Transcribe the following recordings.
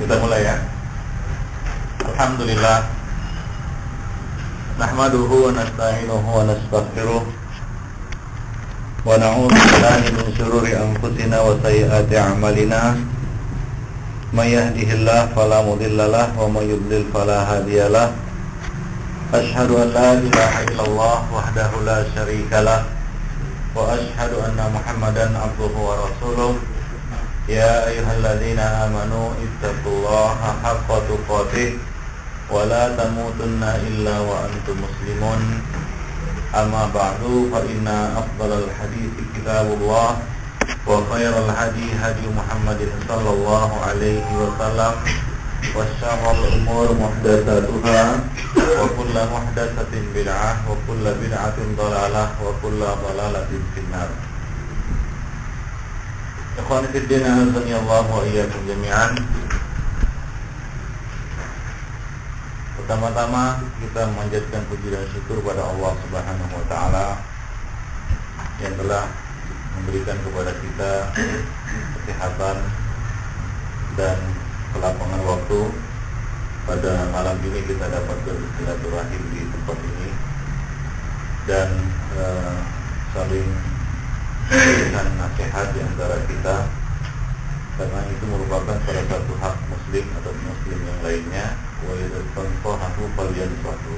Kita mulai ya. Alhamdulillah. Nahmaduhu wa nasta'inuhu wa nastaghfiruh. Wa na'udzu billahi min shururi anfusina wa sayyiati a'malina. May yahdihillahu fala mudilla lahu wa may yudlil fala hadiyalah. Asyhadu an la ilaha illallah wahdahu la syarika lah. Wa asyhadu anna Muhammadan abduhu wa rasuluh. Ya ayyuhalladzina amanu ittaqullaha haqqa tuqatih wa la tamutunna illa wa antum muslimun. Amma ba'du, fa inna afdalal hadithi kitabullah wa khairal hadi hadi Muhammadin sallallahu alaihi wasallam wa syarrul umur muhdatsatuha wa kullu muhdatsatin bid'ah wa kullu bid'atin dhalalah wa kullu dhalalatin finnar. Ikhwani fid din, azani Allah wa iyyakum jami'an. Pertama-tama kita memanjatkan puji dan syukur pada Allah Subhanahu wa taala yang telah memberikan kepada kita kesehatan dan kelapangan waktu pada malam ini kita dapat bersilaturahim di tempat ini dan saling memberikan nasihat di antara kita, karena itu merupakan salah satu hak muslim atau muslim yang lainnya. Wa yadfanfahu falyanfahu.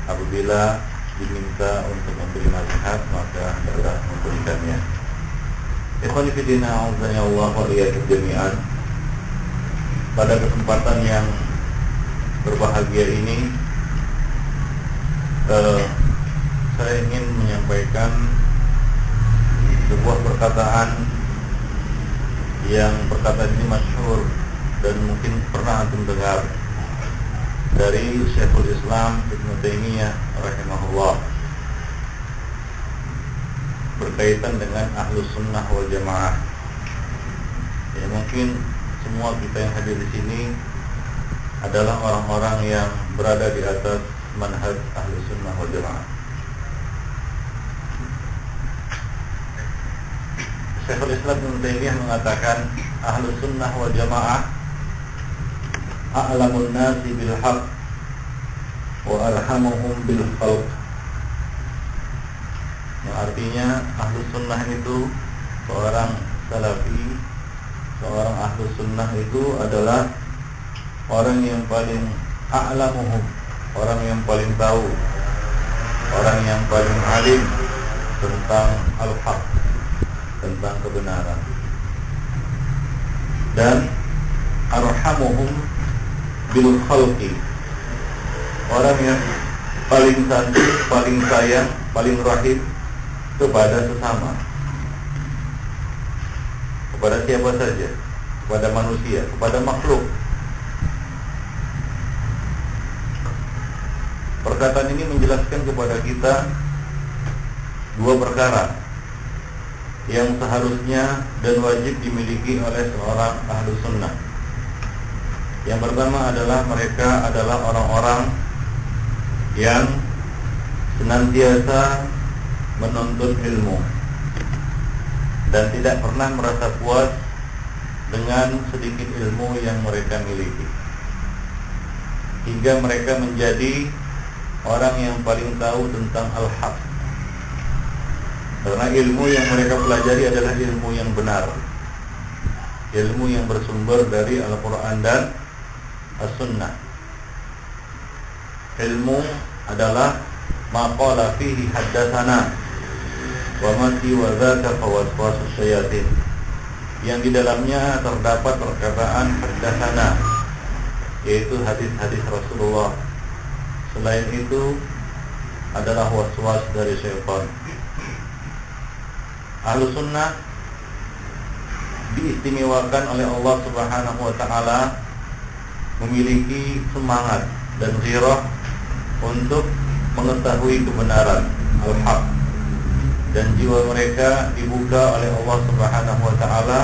Apabila diminta untuk memberi nasihat, maka hendaklah memberikannya. Ikhwani fi din, a'udzani Allah wa iyyakum jami'an. Pada kesempatan yang berbahagia ini, saya ingin menyampaikan sebuah perkataan yang perkataan ini masyhur dan mungkin pernah antum dengar dari Syekhul Islam Ibnu Taimiyah rahimahullah, berkaitan dengan Ahlus Sunnah wal Jamaah. Ya, mungkin semua kita yang hadir di sini adalah orang-orang yang berada di atas manhaj Ahlus Sunnah wal Jamaah. Syekhul Islam Ibnu Taimiyah mengatakan, Ahlus Sunnah wal Jamaah a'lamun nasi bil haqq wa arhamuhum bil khalq. Yang artinya Ahlus Sunnah itu seorang salafi, seorang Ahlus Sunnah itu adalah orang yang paling a'lamuhum, orang yang paling tahu, orang yang paling alim tentang al-haq, tentang kebenaran, dan arhamuhum bil khalqi, orang yang paling cantik, paling sayang, paling rahim kepada sesama. Kepada siapa saja? Kepada manusia, kepada makhluk. Perkataan ini menjelaskan kepada kita dua perkara yang seharusnya dan wajib dimiliki oleh seorang Ahlus Sunnah. Yang pertama adalah mereka adalah orang-orang yang senantiasa menuntut ilmu dan tidak pernah merasa puas dengan sedikit ilmu yang mereka miliki, hingga mereka menjadi orang yang paling tahu tentang al-haq. Karena ilmu yang mereka pelajari adalah ilmu yang benar, ilmu yang bersumber dari Al-Quran dan As-Sunnah. Ilmu adalah maqala fihi haddatsana wa mati wa dzaka fawaswasus syayatin, yang di dalamnya terdapat perkataan haddatsana, yaitu hadis-hadis Rasulullah. Selain itu adalah waswas dari syaitan. Ahlus Sunnah diistimewakan oleh Allah Subhanahu wa taala memiliki semangat dan ghirah untuk mengetahui kebenaran al-haq, dan jiwa mereka dibuka oleh Allah Subhanahu wa taala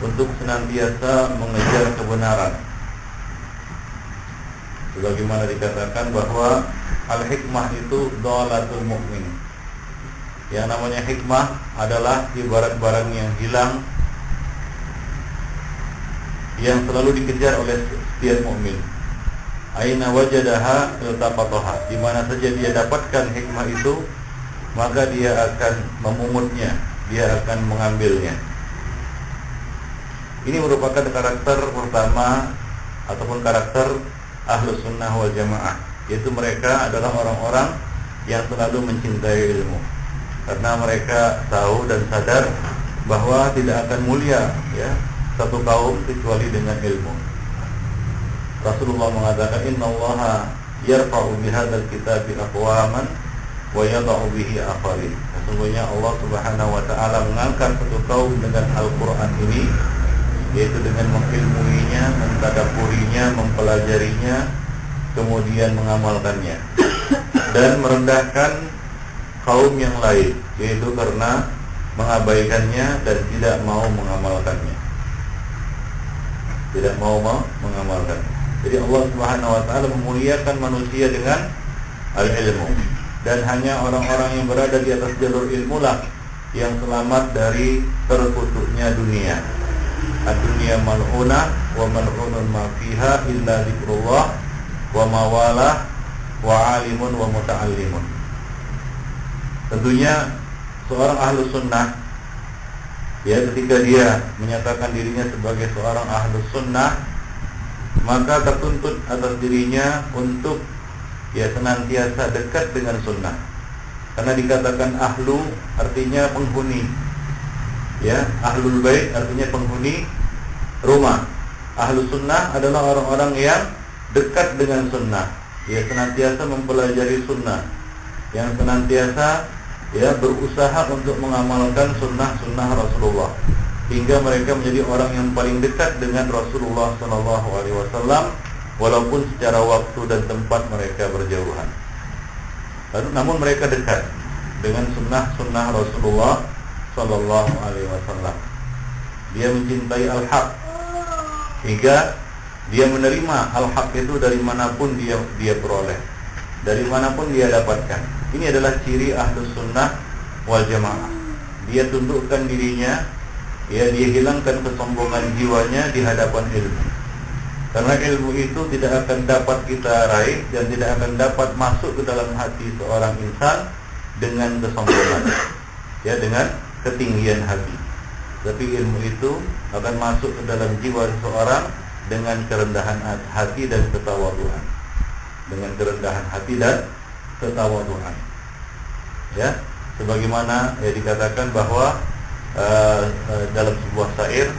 untuk senantiasa mengejar kebenaran. Sebagaimana dikatakan bahwa al-hikmah itu dhalatul mu'min. Yang namanya hikmah adalah ibarat barang yang hilang yang selalu dikejar oleh setiap mukmin. Aina wajadaha iltaqataha, di mana saja dia dapatkan hikmah itu, maka dia akan memungutnya, dia akan mengambilnya. Ini merupakan karakter pertama ataupun karakter Ahlus Sunnah wal Jamaah, yaitu mereka adalah orang-orang yang selalu mencintai ilmu, karena mereka tahu dan sadar bahwa tidak akan mulia ya satu kaum kecuali dengan ilmu. Rasulullah mengatakan, innallaha yarfa'u bihadzal kitabi aqwaman wa yada'u bihi akharin. Sesungguhnya Allah Subhanahu wa taala mengangkat satu kaum dengan Al-Qur'an ini, yaitu dengan mengilmuinya, mentadabburinya, mempelajarinya, kemudian mengamalkannya, dan merendahkan kaum yang lain, yaitu karena mengabaikannya dan tidak mau mengamalkannya. Tidak mau mengamalkannya. Jadi Allah Subhanahu wa taala memuliakan manusia dengan al-ilmu, dan hanya orang-orang yang berada di atas jalur ilmu lah yang selamat dari terkutuknya dunia. Ad-dunya mal'unah wa mal'unun ma fiha illa dzikrullah wa mawalah wa alimun wa muta'allimun. Tentunya seorang ahlus sunnah ya, ketika dia menyatakan dirinya sebagai seorang ahlus sunnah, maka tertuntut atas dirinya untuk ya senantiasa dekat dengan sunnah. Karena dikatakan ahlu artinya penghuni, ya, ahlul bait artinya penghuni rumah. Ahlu sunnah adalah orang-orang yang dekat dengan sunnah, ya, senantiasa mempelajari sunnah, yang senantiasa ya berusaha untuk mengamalkan sunnah-sunnah Rasulullah, hingga mereka menjadi orang yang paling dekat dengan Rasulullah SAW, walaupun secara waktu dan tempat mereka berjauhan. Namun mereka dekat dengan sunnah-sunnah Rasulullah SAW. Dia mencintai al-haq, hingga dia menerima al-haq itu dari manapun dia peroleh, dari manapun dia dapatkan. Ini adalah ciri Ahlus Sunnah wal Jamaah. Dia tundukkan dirinya, ya, dia hilangkan kesombongan jiwanya di hadapan ilmu. Karena ilmu itu tidak akan dapat kita raih dan tidak akan dapat masuk ke dalam hati seorang insan dengan kesombongan, ya, dengan ketinggian hati. Tapi ilmu itu akan masuk ke dalam jiwa seseorang dengan kerendahan hati dan ketawaduan. Dengan kerendahan hati dan ketawaduan. Ya, sebagaimana ya dikatakan bahwa dalam sebuah syair,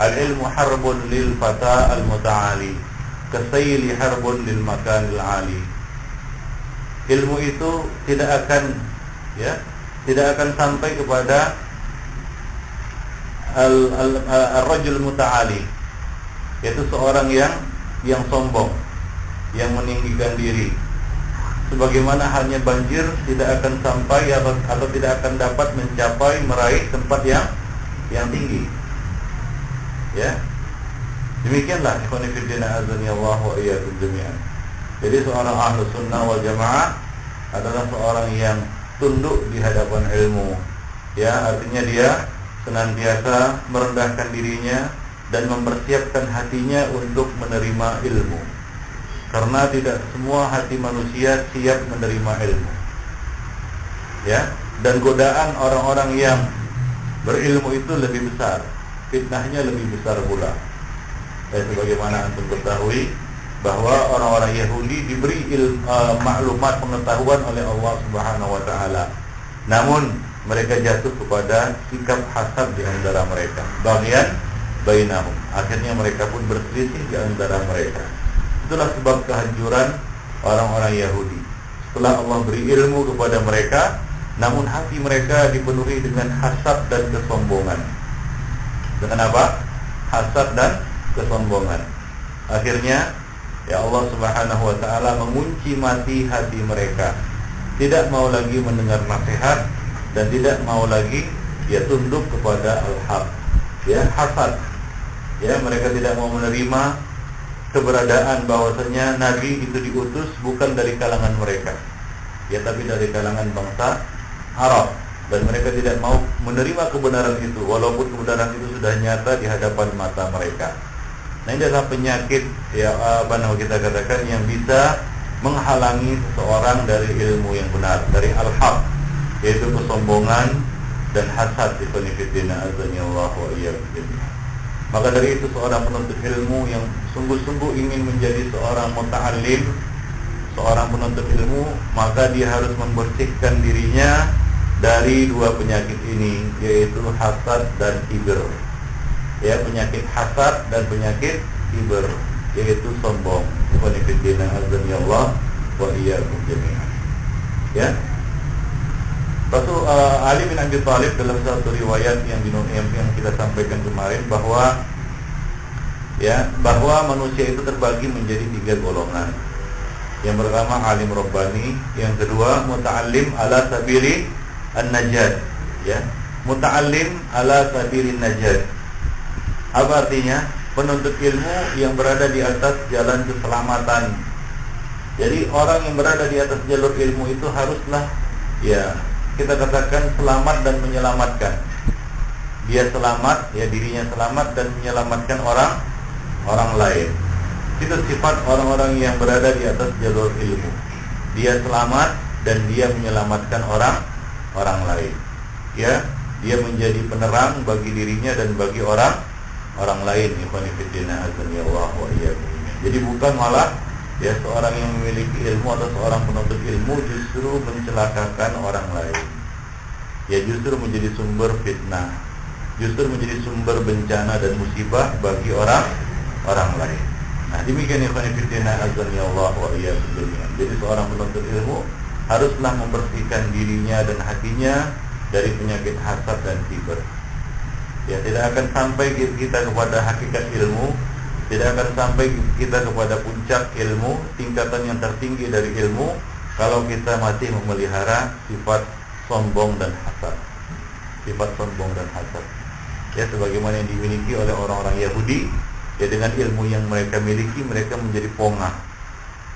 al-ilmu harbun lil fata al-muta'ali kasayli harbun lil makanil ali. Ilmu itu tidak akan sampai kepada al-rajul muta'ali, yaitu seorang yang sombong, yang meninggikan diri. Sebagaimana halnya banjir tidak akan sampai atau tidak akan dapat mencapai meraih tempat yang tinggi. Ya, demikianlah ikhwan fillah azani Allah wa iyyakum jami'an. Jadi seorang ahlus sunnah wal jamaah adalah seorang yang tunduk di hadapan ilmu. Ya, artinya dia senantiasa merendahkan dirinya dan mempersiapkan hatinya untuk menerima ilmu. Karena tidak semua hati manusia siap menerima ilmu. Ya, dan godaan orang-orang yang berilmu itu lebih besar, fitnahnya lebih besar pula. Dan sebagaimana antum ketahui bahwa orang-orang Yahudi diberi maklumat pengetahuan oleh Allah Subhanahu wa taala. Namun mereka jatuh kepada sikap hasad di antara mereka. Bagian bainahum. Akhirnya mereka pun berselisih di antara mereka. Itulah sebab kehancuran orang-orang Yahudi. Setelah Allah beri ilmu kepada mereka, namun hati mereka dipenuhi dengan hasad dan kesombongan. Dengan apa? Hasad dan kesombongan. Akhirnya ya Allah Subhanahu wa taala mengunci mati hati mereka. Tidak mau lagi mendengar nasihat dan tidak mau lagi ya tunduk kepada al-haq. Ya, hasad. Ya, mereka tidak mau menerima keberadaan bahwasanya Nabi itu diutus bukan dari kalangan mereka, ya, tapi dari kalangan bangsa Arab, dan mereka tidak mau menerima kebenaran itu walaupun kebenaran itu sudah nyata di hadapan mata mereka. Nah, ini adalah penyakit ya kita katakan yang bisa menghalangi seseorang dari ilmu yang benar, dari al-haq, yaitu kesombongan dan hasad. Maka dari itu seorang penuntut ilmu yang sungguh-sungguh ingin menjadi seorang muta'allim, seorang penuntut ilmu, maka dia harus membersihkan dirinya dari dua penyakit ini, yaitu hasad dan kibir. Ya, penyakit hasad dan penyakit kibir, yaitu sombong. Ya. Rasul Ali bin Abi Thalib dalam satu riwayat yang kita sampaikan kemarin bahwa manusia itu terbagi menjadi 3 golongan. Yang pertama alim rabbani, yang kedua muta'allim ala sabili an-najat, ya. Muta'allim ala sabili an-najat. Apa artinya? Penuntut ilmu yang berada di atas jalan keselamatan. Jadi orang yang berada di atas jalur ilmu itu haruslah ya kita katakan selamat dan menyelamatkan. Dia selamat, ya dirinya selamat dan menyelamatkan orang lain. Itu sifat orang-orang yang berada di atas jalur ilmu. Dia selamat dan dia menyelamatkan orang lain. Ya, dia menjadi penerang bagi dirinya dan bagi orang lain. Jadi bukan malah ya seorang yang memiliki ilmu atau seorang penuntut ilmu justru mencelakakan orang lain. Ya justru menjadi sumber fitnah, justru menjadi sumber bencana dan musibah bagi orang lain. Nah, demikian Jadi seorang penuntut ilmu haruslah membersihkan dirinya dan hatinya dari penyakit hasad dan kibir. Ya, tidak akan sampai kita kepada hakikat ilmu, tidak akan sampai kita kepada puncak ilmu, tingkatan yang tertinggi dari ilmu, kalau kita masih memelihara sifat sombong dan hasad. Sifat sombong dan hasad. Ya, sebagaimana yang dimiliki oleh orang-orang Yahudi. Ya, dengan ilmu yang mereka miliki, mereka menjadi pongah,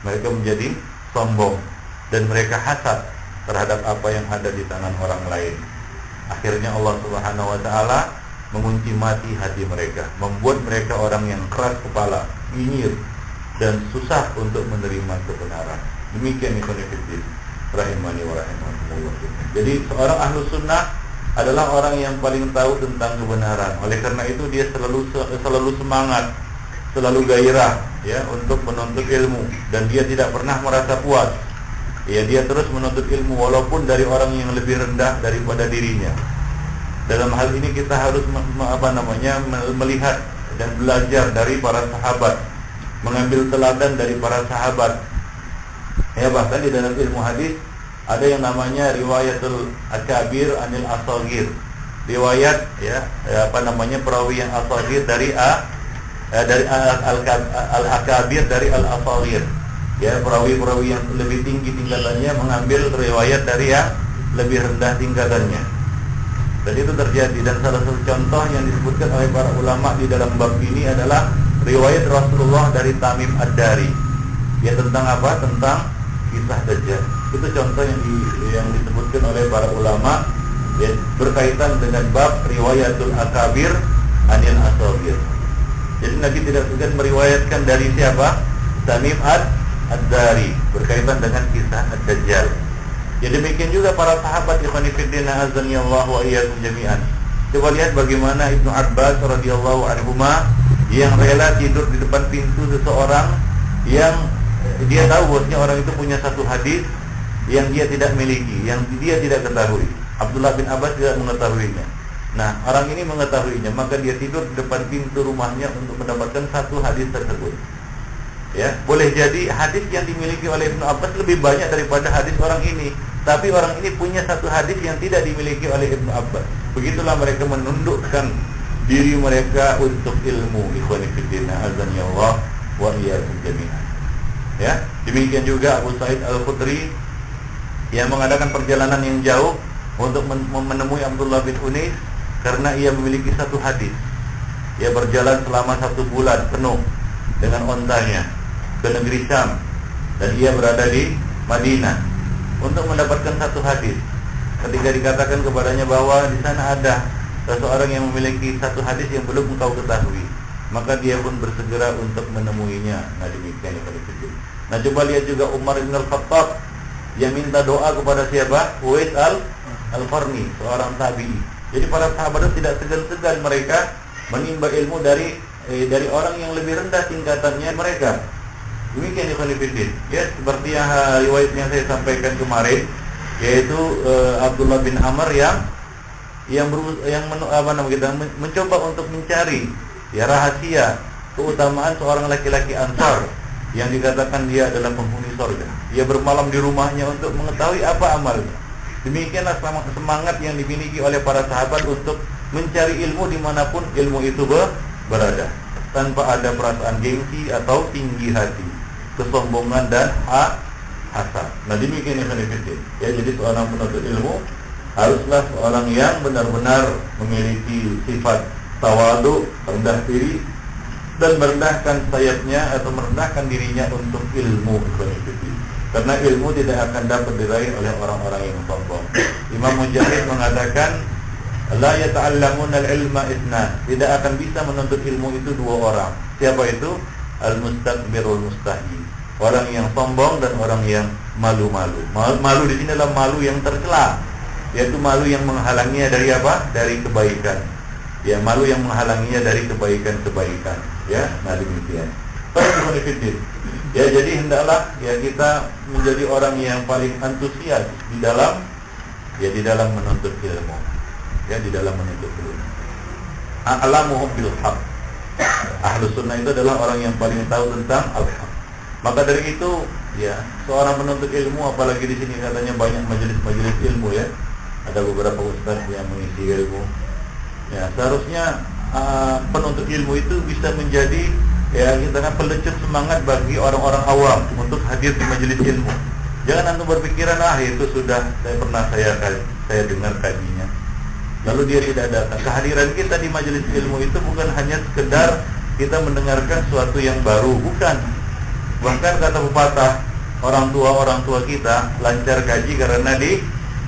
mereka menjadi sombong, dan mereka hasad terhadap apa yang ada di tangan orang lain. Akhirnya Allah Subhanahu wa ta'ala mengunci mati hati mereka, membuat mereka orang yang keras kepala, nyinyir, dan susah untuk menerima kebenaran. Demikian ikhwanifiddin rahimani wa rahimakumullah. Jadi seorang ahlu sunnah adalah orang yang paling tahu tentang kebenaran. Oleh karena itu dia selalu semangat, selalu gairah ya untuk menuntut ilmu, dan dia tidak pernah merasa puas. Ya, dia terus menuntut ilmu walaupun dari orang yang lebih rendah daripada dirinya. Dalam hal ini kita harus melihat dan belajar dari para sahabat, mengambil teladan dari para sahabat. Ya, bahkan di dalam ilmu hadis ada yang namanya riwayatul akabir anil asagir. Riwayat perawi yang asagir dari al-akabir dari al-asagir. Ya, perawi-perawi yang lebih tinggi tingkatannya mengambil riwayat dari yang lebih rendah tingkatannya. Dan itu terjadi, dan salah satu contoh yang disebutkan oleh para ulama di dalam bab ini adalah riwayat Rasulullah dari Tamim Ad-Dari. Ya, tentang apa? Tentang kisah Dajjal. Itu contoh yang disebutkan oleh para ulama ya, berkaitan dengan bab riwayatul akabir anil asagir. Jadi Nabi tidak segan meriwayatkan dari siapa? Tamim Ad-Dari berkaitan dengan kisah Ad-Dajjal. Ya, demikian juga para sahabat ikhwanifiddin azanillahu wa iyyakum jami'an. Coba lihat bagaimana Ibnu Abbas radhiyallahu anhuma yang rela tidur di depan pintu seseorang yang dia tahu bahwasanya orang itu punya satu hadis yang dia tidak miliki, yang dia tidak ketahui. Abdullah bin Abbas tidak mengetahuinya. Nah, orang ini mengetahuinya, maka dia tidur di depan pintu rumahnya untuk mendapatkan satu hadis tersebut. Ya, boleh jadi hadis yang dimiliki oleh Ibnu Abbas lebih banyak daripada hadis orang ini, tapi orang ini punya satu hadis yang tidak dimiliki oleh Ibnu Abbas. Begitulah mereka menundukkan diri mereka untuk ilmu. Ikhwanifiddin azanillah wa iyyakum jami'an. Ya, demikian juga Abu Sa'id Al-Khudri yang mengadakan perjalanan yang jauh untuk menemui Abdullah bin Unais karena ia memiliki satu hadis. Ia berjalan selama 1 bulan penuh dengan ontanya ke negeri Syam, dan ia berada di Madinah untuk mendapatkan satu hadis. Ketika dikatakan kepadanya bahwa di sana ada seseorang yang memiliki satu hadis yang belum engkau ketahui, maka dia pun bersegera untuk menemuinya. Nah demikian ya. Nah coba lihat juga Umar bin Al-Khattab yang minta doa kepada siapa? Uwais Al-Qarni, seorang tabi'i. Jadi para sahabat itu tidak segan-segan mereka menimba ilmu dari orang yang lebih rendah tingkatannya mereka. Demikian ikhwan fillah. Ya, seperti yang riwayat yang saya sampaikan kemarin, yaitu Abdullah bin Amr mencoba untuk mencari ya rahasia keutamaan seorang laki-laki Ansar yang dikatakan dia adalah penghuni surga. Ia bermalam di rumahnya untuk mengetahui apa amalnya. Demikianlah semangat yang dimiliki oleh para sahabat untuk mencari ilmu dimanapun ilmu itu berada, tanpa ada perasaan gengsi atau tinggi hati, kesombongan dan hasad. Nah demikian ya. Jadi seorang penuntut ilmu haruslah seorang yang benar-benar memiliki sifat tawadu, rendah diri, dan merendahkan sayapnya atau merendahkan dirinya untuk ilmu. Karena ilmu tidak akan dapat diraih oleh orang-orang yang sombong. Imam Mujahid mengatakan, la yata'allamuna al-ilma itsnan. Tidak akan bisa menuntut ilmu itu dua orang. Siapa itu? Al-mustakbirul mustahi. Orang yang sombong dan orang yang malu-malu. Malu di sini adalah malu yang tercela, yaitu malu yang menghalanginya dari apa? Dari kebaikan. Ya, malu yang menghalanginya dari kebaikan-kebaikan. Ya, nah demikian. Ya, jadi hendaklah ya kita menjadi orang yang paling antusias di dalam menuntut ilmu. Ya, di dalam menuntut ilmu. A'lamuhum bil haq. Ahlus sunnah itu adalah orang yang paling tahu tentang al-haq. Maka dari itu, ya, seorang penuntut ilmu, apalagi di sini katanya banyak majelis-majelis ilmu ya. Ada beberapa ustaz yang mengisi ilmu. Ya, seharusnya penuntut ilmu itu bisa menjadi ya kita kan pelecut semangat bagi orang-orang awam untuk hadir di majelis ilmu. Jangan antum berpikiran itu sudah saya dengar kajinya, lalu dia tidak datang. Kehadiran kita di majelis ilmu itu bukan hanya sekedar kita mendengarkan sesuatu yang baru, bukan. Bahkan kata pepatah, orang tua kita lancar gaji karena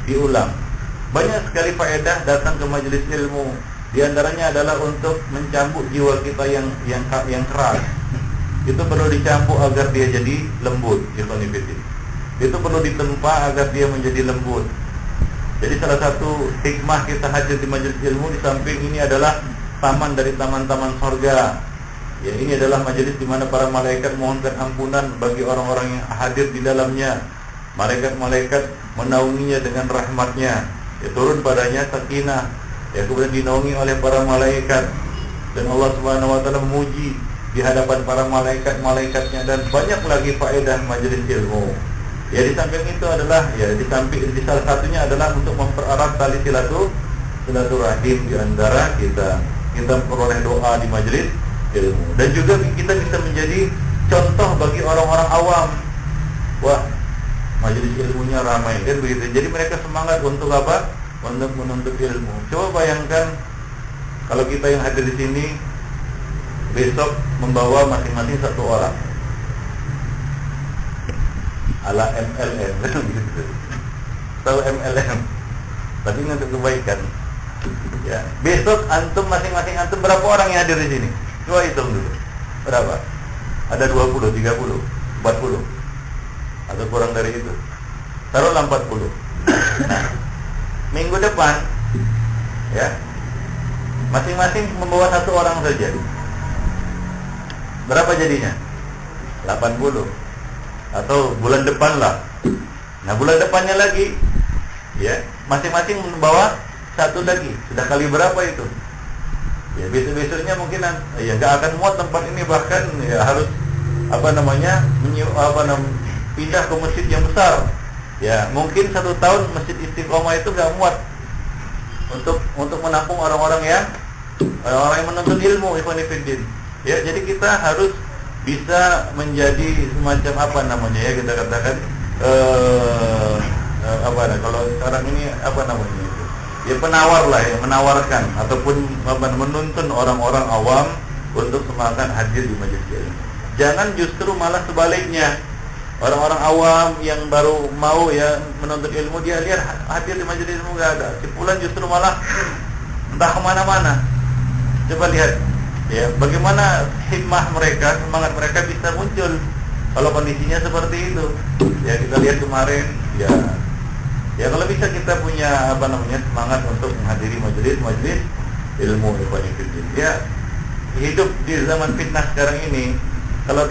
diulang. Banyak sekali faedah datang ke majelis ilmu. Di antaranya adalah untuk mencambuk jiwa kita yang keras. Itu perlu dicambuk agar dia jadi lembut. Itu perlu ditempa agar dia menjadi lembut. Jadi salah satu hikmah kita hadir di majelis ilmu di samping ini adalah taman dari taman-taman surga. Ya, ini adalah majelis di mana para malaikat mohonkan ampunan bagi orang-orang yang hadir di dalamnya. Malaikat-malaikat menaunginya dengan rahmatnya. Ya, turun padanya sakinah. Ya, kemudian dinaungi oleh para malaikat, dan Allah Subhanahu wa taala memuji di hadapan para malaikat-malaikatnya, dan banyak lagi faedah majelis ilmu. Ya, di samping itu adalah di salah satunya adalah untuk mempererat tali silaturahim di antara kita memperoleh doa di majelis ilmu, dan juga kita bisa menjadi contoh bagi orang-orang awam. Wah, majelis ilmunya ramai kan begitu. Jadi mereka semangat untuk apa? Untuk menuntut ilmu. Coba bayangkan kalau kita yang hadir di sini besok membawa masing-masing satu orang ala MLM gitu. Tahu MLM? Tapi untuk kebaikan. Ya, besok antum masing-masing antum berapa orang yang hadir di sini? Coba hitung dulu. Berapa? Ada 20, 30, 40 atau kurang dari itu. Taruhlah 40. Nah, minggu depan ya masing-masing membawa satu orang saja. Berapa jadinya? 80. Atau bulan depan lah. Nah, bulan depannya lagi ya masing-masing membawa satu lagi. Sudah kali berapa itu? Ya, besok-besoknya mungkin ya nggak akan muat tempat ini, bahkan ya harus pindah ke masjid yang besar. Ya, mungkin 1 tahun Masjid Istiqomah itu nggak muat untuk menampung orang-orang yang menuntut ilmu, ikhwan fillah. Ya, jadi kita harus bisa menjadi semacam ya kita katakan kalau sekarang ini ya penawar lah, ya menawarkan ataupun menuntun orang-orang awam untuk semakin hadir di majelis ilmu. Jangan justru malah sebaliknya. Orang-orang awam yang baru mau ya menuntut ilmu, dia lihat hadir di majelis ilmu nggak ada, cipulan justru malah entah kemana-mana. Coba lihat Ya, bagaimana hikmah mereka, semangat mereka bisa muncul kalau kondisinya seperti itu. Ya, kita lihat kemarin, ya kalau bisa kita punya semangat untuk menghadiri majelis ilmu ikhwanifiddin. Ya, hidup di zaman fitnah sekarang ini, kalau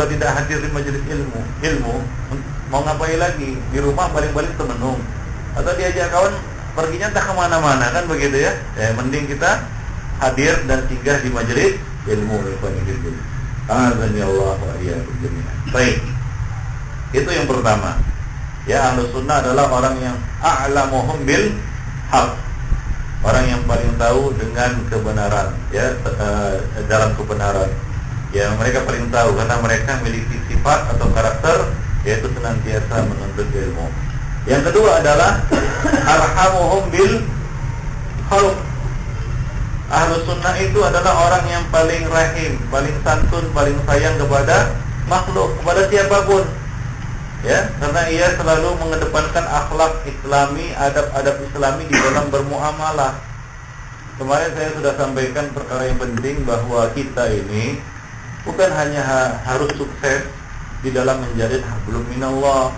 tidak hadir di majelis ilmu mau ngapain lagi? Di rumah paling-paling termenung atau diajak kawan perginya entah kemana-mana, kan begitu ya. Ya, mending kita hadir dan singgah di majelis ilmu ikhwanifiddin. Azani Allah wa iyyakum jami'an. Baik. Itu yang pertama. Ya, Ahlus Sunnah adalah orang yang a'lamuhum bil haq. Orang yang paling tahu dengan kebenaran, ya, dalam kebenaran. Ya, mereka paling tahu karena mereka memiliki sifat atau karakter yaitu senantiasa menuntut ilmu. Yang kedua adalah arhamuhum bil khalq. Ahlus Sunnah itu adalah orang yang paling rahim, paling santun, paling sayang kepada makhluk, kepada siapapun. Ya, karena ia selalu mengedepankan akhlak Islami, adab-adab Islami di dalam bermuamalah. Kemarin saya sudah sampaikan perkara yang penting bahwa kita ini bukan hanya harus sukses di dalam menjalin hablum minallah,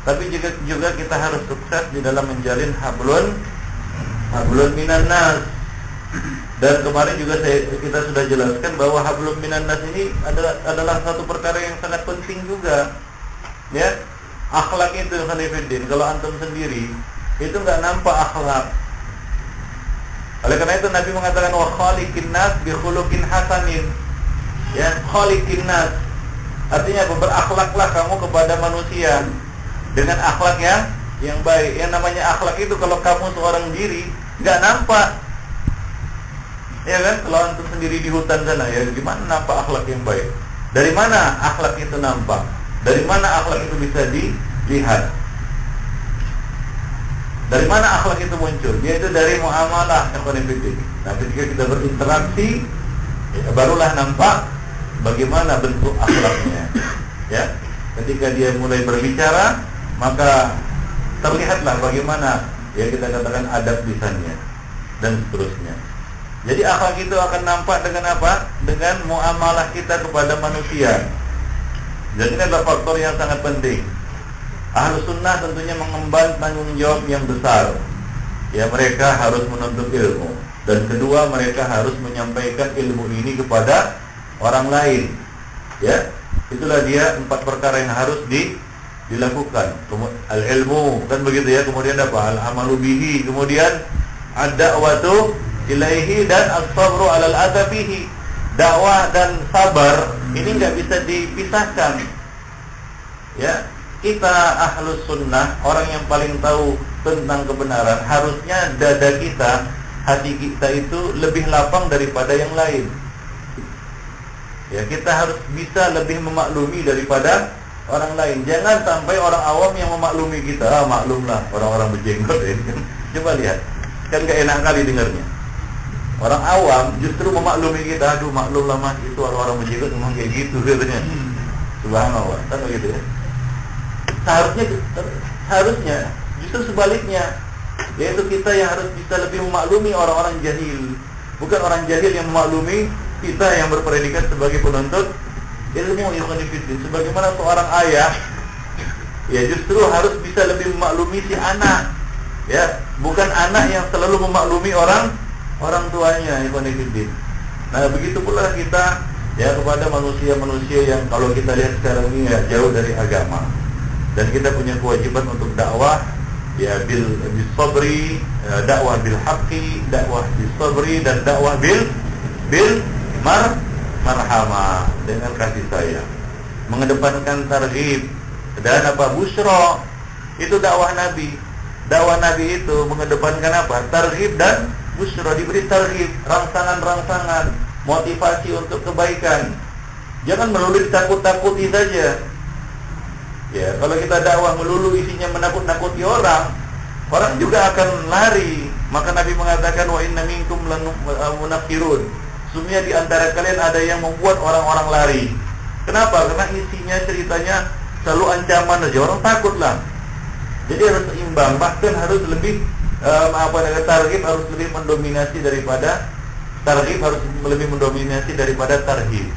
tapi juga kita harus sukses di dalam menjalin hablun minan nas. Dan kemarin juga kita sudah jelaskan bahwa hablum minan nas ini adalah satu perkara yang sangat penting juga. Ya, akhlak itu khonifuddin. Kalau antum sendiri itu nggak nampak akhlak. Oleh karena itu Nabi mengatakan wa khaliqin nas bi khuluqin hasanin. Ya, khaliqin nas artinya berakhlaklah kamu kepada manusia dengan akhlak yang baik. Yang namanya akhlak itu kalau kamu seorang diri nggak nampak. Ya kan, kalau antum sendiri di hutan sana, ya gimana nampak akhlak yang baik? Dari mana akhlak itu nampak? Dari mana akhlak itu bisa dilihat? Dari mana akhlak itu muncul? Yaitu dari muamalah ikhwanifiddin. Nah, ketika kita berinteraksi, ya, barulah nampak bagaimana bentuk akhlaknya. Ya, ketika dia mulai berbicara, maka terlihatlah bagaimana ya kita katakan adab lisannya dan seterusnya. Jadi akhlak itu akan nampak dengan apa? Dengan muamalah kita kepada manusia. Jadi ini adalah faktor yang sangat penting. Ahlus Sunnah tentunya mengemban tanggung jawab yang besar. Ya, mereka harus menuntut ilmu. Dan kedua, mereka harus menyampaikan ilmu ini kepada orang lain. Ya, itulah dia 4 perkara yang harus dilakukan. Al-ilmu, kan begitu ya. Kemudian apa? Al-amalu bihi. Kemudian ad-da'watu ilaihi dan as-sabru 'alal adabihi. Dakwah dan sabar ini nggak bisa dipisahkan. Ya, kita Ahlus Sunnah, orang yang paling tahu tentang kebenaran, harusnya dada kita, hati kita itu lebih lapang daripada yang lain. Ya, kita harus bisa lebih memaklumi daripada orang lain. Jangan sampai orang awam yang memaklumi kita. Maklumlah orang-orang berjenggot ini. Coba lihat, kan gak enak kali dengarnya. Orang awam justru memaklumi kita. Aduh, maklumlah mas, itu orang-orang berjenggot memang kayak gitu katanya. Subhanallah, kan begitu ya. Seharusnya justru sebaliknya, yaitu kita yang harus bisa lebih memaklumi orang-orang jahil, bukan orang jahil yang memaklumi kita yang berpredikat sebagai penuntut ilmu ikhwanifiddin. Sebagaimana seorang ayah, ya justru harus bisa lebih memaklumi si anak, ya, bukan anak yang selalu memaklumi orang tuanya ikhwanifiddin. Nah, begitu pula kita ya kepada manusia-manusia yang kalau kita lihat sekarang ini ya jauh dari agama. Dan kita punya kewajiban untuk dakwah ya bil sabri, dakwah bil haqqi, dakwah bil sabri, dan dakwah bil marhamah, dengan kasih sayang. Mengedepankan targhib dan apa? Busyra. Itu dakwah Nabi. Dakwah Nabi itu mengedepankan apa? Targhib dan busyra, diberi targhib, rangsangan-rangsangan, motivasi untuk kebaikan. Jangan melulu ditakut-takuti saja. Ya, kalau kita dakwah melulu isinya menakut-nakuti orang juga akan lari. Maka Nabi mengatakan wa inna minkum lamunafirun. Sesungguhnya di antara kalian ada yang membuat orang-orang lari. Kenapa? Karena isinya ceritanya selalu ancaman saja, orang takutlah. Jadi harus seimbang, bahkan harus lebih target harus lebih mendominasi daripada targhib harus lebih mendominasi daripada tarhib,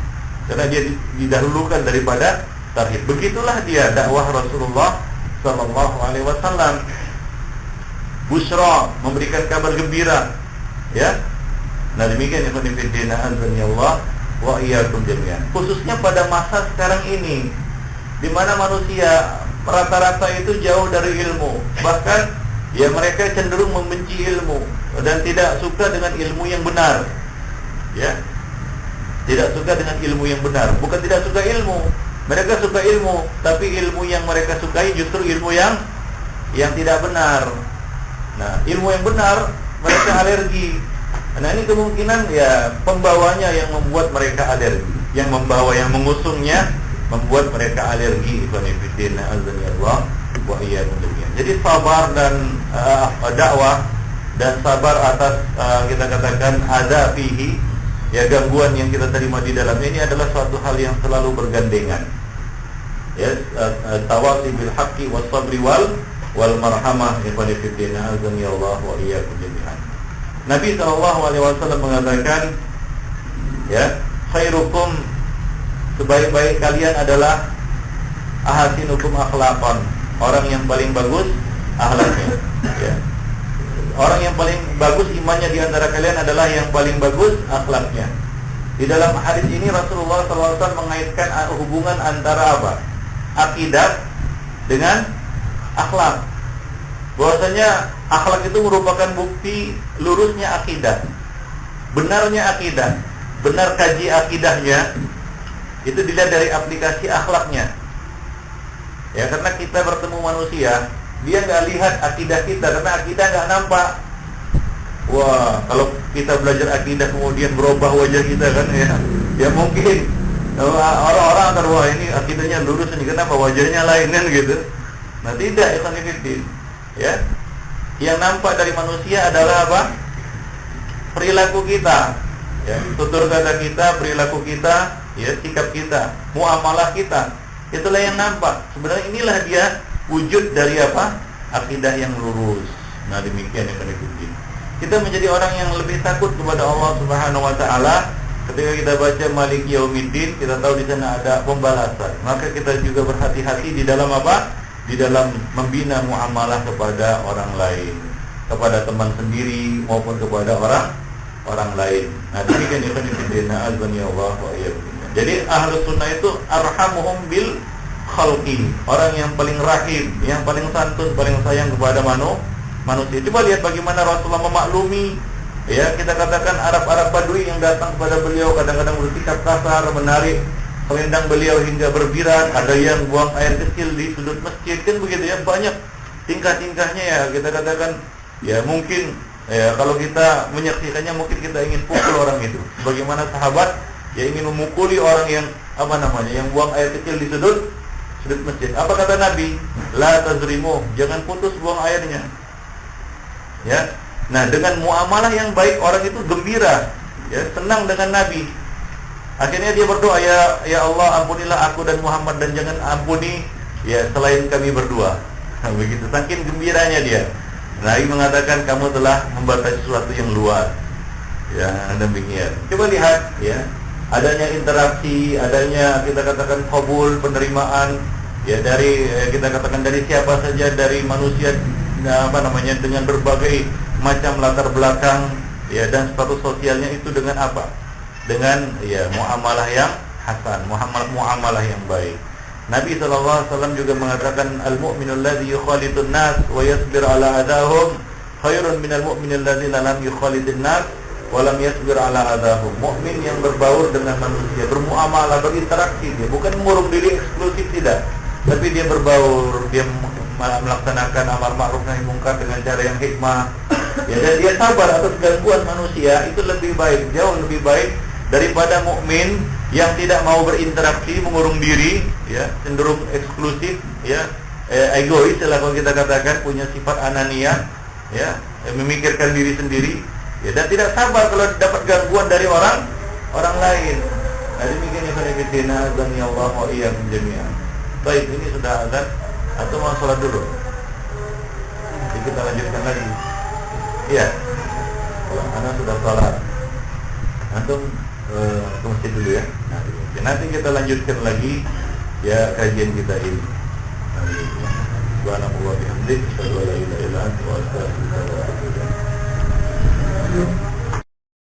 karena dia didahulukan daripada tarhib. Begitulah dia dakwah Rasulullah sallallahu alaihi wasallam. Busra, memberikan kabar gembira, ya. Nah, demikian ikhwan fillah azani Allah wa iyyakum jami'an. Khususnya pada masa sekarang ini, di mana manusia rata-rata itu jauh dari ilmu, bahkan ya mereka cenderung membenci ilmu dan tidak suka dengan ilmu yang benar. Ya. Tidak suka dengan ilmu yang benar. Bukan tidak suka ilmu, mereka suka ilmu, tapi ilmu yang mereka sukai justru ilmu yang tidak benar. Nah, ilmu yang benar mereka alergi. Nah, ini kemungkinan ya pembawanya yang membuat mereka alergi, yang membawa, yang mengusungnya membuat mereka alergi. Ibn azani Allah wa iyyakum jami'an. Jadi sabar dan dakwah dan sabar atas kita katakan ada fihi, ya, gangguan yang kita terima di dalamnya, ini adalah suatu hal yang selalu bergandengan. Ya, tawasi bil haqqi was sabri wal marhamah. Ibn azani Allah wa iyyakum jami'an. Nabi SAW mengatakan, ya, khairukum, sebaik-baik kalian adalah ahasinukum akhlaqan, orang yang paling bagus akhlaknya, ya. Orang yang paling bagus imannya di antara kalian adalah yang paling bagus akhlaknya. Di dalam hadis ini Rasulullah SAW mengaitkan hubungan antara apa? Akidah dengan akhlak. Bahwasanya akhlak itu merupakan bukti lurusnya akidah, benarnya akidah, benar kaji akidahnya itu dilihat dari aplikasi akhlaknya. Ya, karena kita bertemu manusia, dia nggak lihat akidah kita, karena akidah nggak nampak. Wah, kalau kita belajar akidah kemudian berubah wajah kita kan, ya mungkin orang-orang akan, wah ini akidahnya lurus ini, kenapa wajahnya lain kan gitu. Nah, tidak, itu ya. Yang nampak dari manusia adalah apa? Perilaku kita, ya, tutur kata kita, perilaku kita, ya, sikap kita, muamalah kita. Itulah yang nampak. Sebenarnya inilah dia wujud dari apa? Akidah yang lurus. Nah, demikian yang berikutnya. Kita menjadi orang yang lebih takut kepada Allah Subhanahu wa taala. Ketika kita baca Maliki Yaumiddin, kita tahu di sana ada pembalasan. Maka kita juga berhati-hati di dalam apa? Di dalam membina muamalah kepada orang lain, kepada teman sendiri maupun kepada orang lain. Nah, demikian ikhwan fillah azani Allah wa iyyakum. Jadi ahlus sunnah itu arhamuhum bil khalqi, orang yang paling rahim, yang paling santun, paling sayang kepada manusia. Coba lihat bagaimana Rasulullah memaklumi, ya, kita katakan Arab-Arab Badui yang datang kepada beliau, kadang-kadang bersikap kasar, menarik selendang beliau hingga berbirat, ada yang buang air kecil di sudut masjid, kan begitu ya, banyak tingkah-tingkahnya, ya, kita katakan ya mungkin ya kalau kita menyaksikannya mungkin kita ingin pukul orang itu. Bagaimana sahabat ya ingin memukuli orang yang yang buang air kecil di sudut masjid. Apa kata Nabi? La tazrimu, jangan putus buang airnya. Ya. Nah, dengan muamalah yang baik orang itu gembira, ya, senang dengan Nabi. Akhirnya dia berdoa, ya Allah, ampunilah aku dan Muhammad dan jangan ampuni ya selain kami berdua. Nah, begitu, saking gembiranya dia. Nabi mengatakan kamu telah membatasi sesuatu yang luas. Ya, demikian. Coba lihat, ya, adanya interaksi, adanya kita katakan qabul, penerimaan, ya, dari kita katakan dari siapa saja, dari manusia dengan berbagai macam latar belakang, ya, dan status sosialnya itu dengan apa? Dengan ya muamalah yang hasan, muamalah yang baik. Nabi SAW juga mengatakan al-mu'minul ladzi yukhalidun nas wa yasbir ala adahum khairun minal mu'minil ladzi lam yukhalidun nas wa lam yasbir ala adahum. Mukmin yang berbaur dengan manusia, bermuamalah, berinteraksi, dia bukan mengurung diri eksklusif, tidak, tapi dia berbaur, dia melaksanakan amar ma'ruf nahi munkar dengan cara yang hikmah, ya, dan dia sabar atas gangguan manusia. Itu lebih baik, jauh lebih baik daripada mukmin yang tidak mau berinteraksi, mengurung diri, ya, cenderung eksklusif, ya, egois, kalau kita katakan, punya sifat anania, ya, memikirkan diri sendiri, ya, dan tidak sabar kalau dapat gangguan dari orang lain. Nah, demikian ya khairuddin azan ya Allah wa iyyakum jami'an. Baik, ini sudah azan atau mau sholat dulu? Jadi kita lanjutkan lagi. Iya. Kalau anak sudah sholat. Antum ke masjid dulu ya. Nanti kita lanjutkan lagi ya kajian kita ini. Subhanallah bihamdihi, asyhadu an la ilaha illa anta, astaghfiruka wa atubu ilaik.